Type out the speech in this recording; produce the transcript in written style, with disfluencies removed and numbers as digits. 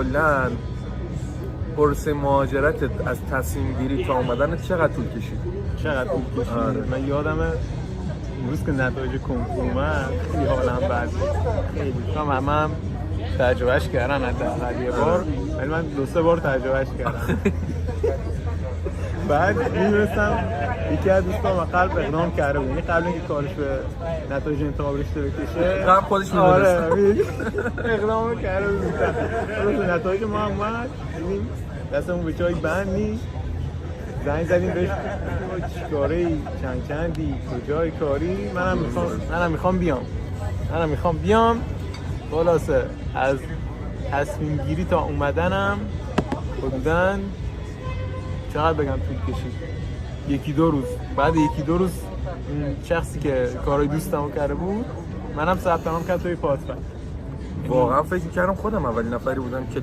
کلا پروسه مهاجرتت از تصمیم گیری تا اومدن چقدر طول کشید؟ چقدر طول کشید؟ آره. من یادمه روز که نتایج کنکور اومد خیلی حالم بد خیلی هم تجربهش کردم حداقل یه بار، ولی من 2-3 بار تجربهش کردم. بعد می‌رسم یکی از دوستام قلب اقدام کرده بود، یعنی قبل اینکه کارش به نتایج انتخاب رشته بکشه قبل خودش می‌دونست. آره اقدام کرده بود. خلاص نتایج ما اومد، دیدیم دستمون به جای بند نیست، زنگ زدیم بهش چیکاری چندی کجای کاری، منم میخوام بیام. خلاصه از تصمیم گیری تا اومدنم حدوداً چقدر بگم طول کشید، 1-2 روز. بعد 1-2 روز شخصی که کارهای دوستمو کرده بود منم ثبت نام کرد توی پاسپورت. واقعا فکر می‌کردم خودم اولین نفری بودم که